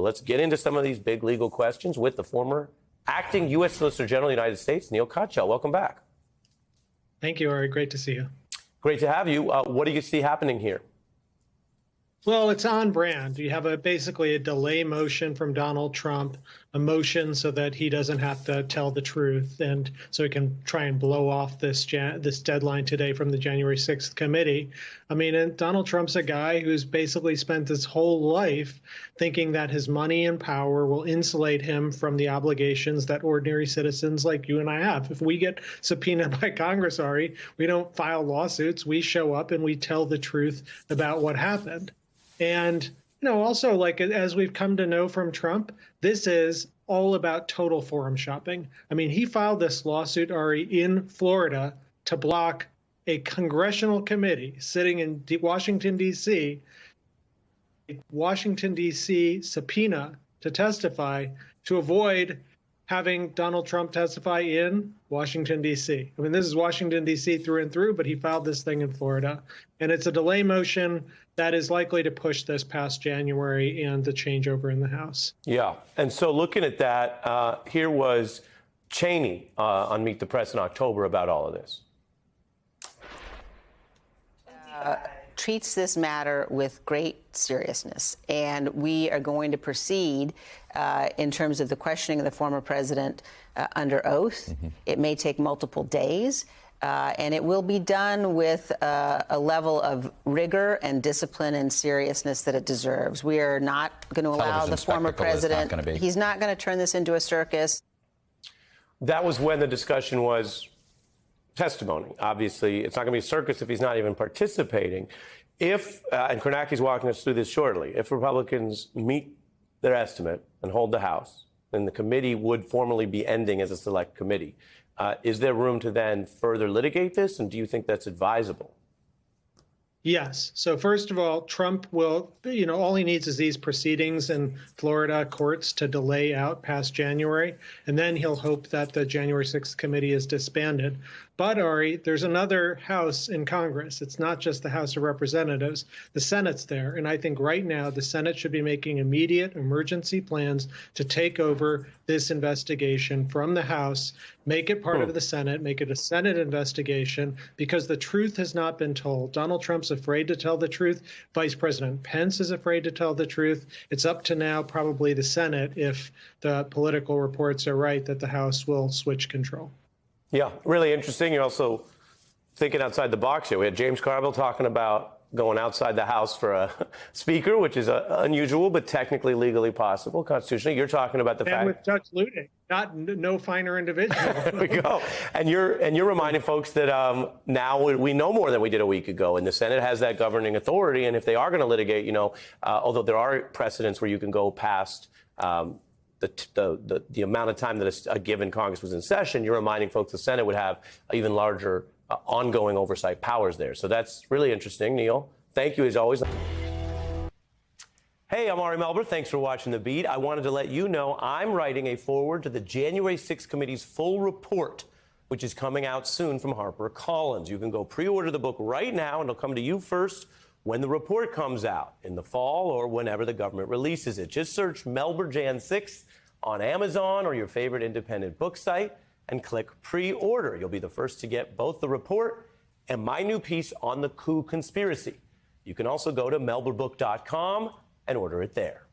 But let's get into some of these big legal questions with the former acting U.S. Solicitor General of the United States, Neil Katyal. Welcome back. Thank you, Ari. Great to see you. Great to have you. What do you see happening here? Well, it's on brand. You have basically a delay motion from Donald Trump, a motion so that he doesn't have to tell the truth, and so he can try and blow off this deadline today from the January 6th committee. I mean, and Donald Trump's a guy who's basically spent his whole life thinking that his money and power will insulate him from the obligations that ordinary citizens like you and I have. If we get subpoenaed by Congress, Ari, we don't file lawsuits. We show up and we tell the truth about what happened. And, also, like, as we've come to know from Trump, this is all about total forum shopping. I mean, he filed this lawsuit, Ari, in Florida to block a congressional committee sitting in Washington, D.C., subpoena to testify to avoid having Donald Trump testify in Washington, D.C. I mean, this is Washington, D.C. through and through, but he filed this thing in Florida. And it's a delay motion that is likely to push this past January and the changeover in the House. Yeah. And so looking at that, here was Cheney on Meet the Press in October about all of this. Treats this matter with great seriousness, and we are going to proceed in terms of the questioning of the former president under oath. Mm-hmm. It may take multiple days, and it will be done with a level of rigor and discipline and seriousness that it deserves. We are not going to allow the former president. He's not going to turn this into a circus. That was when the discussion was testimony. Obviously, it's not going to be a circus if he's not even participating. If, and Kornacki's walking us through this shortly, if Republicans meet their estimate and hold the House, then the committee would formally be ending as a select committee. Is there room to then further litigate this, and do you think that's advisable? Yes. So first of all, Trump will, all he needs is these proceedings in Florida courts to delay out past January, and then he'll hope that the January 6th committee is disbanded. But, Ari, there's another House in Congress. It's not just the House of Representatives. The Senate's there. And I think right now the Senate should be making immediate emergency plans to take over this investigation from the House, make it part of the Senate, make it a Senate investigation, because the truth has not been told. Donald Trump's afraid to tell the truth. Vice President Pence is afraid to tell the truth. It's up to now probably the Senate, if the political reports are right, that the House will switch control. Yeah, really interesting. You're also thinking outside the box here. We had James Carville talking about going outside the House for a speaker, which is unusual, but technically legally possible constitutionally. You're talking about the fact. And with Judge Ludick, no finer individual. There we go. And you're reminding folks that now we know more than we did a week ago, and the Senate has that governing authority. And if they are going to litigate, although there are precedents where you can go past the amount of time that a given Congress was in session, you're reminding folks the Senate would have even larger ongoing oversight powers there. So that's really interesting, Neil. Thank you, as always. Hey, I'm Ari Melber. Thanks for watching The Beat. I wanted to let you know I'm writing a foreword to the January 6th committee's full report, which is coming out soon from HarperCollins. You can go pre-order the book right now, and it'll come to you first when the report comes out in the fall or whenever the government releases it. Just search Melber Jan 6 on Amazon or your favorite independent book site and click pre-order. You'll be the first to get both the report and my new piece on the coup conspiracy. You can also go to melberbook.com and order it there.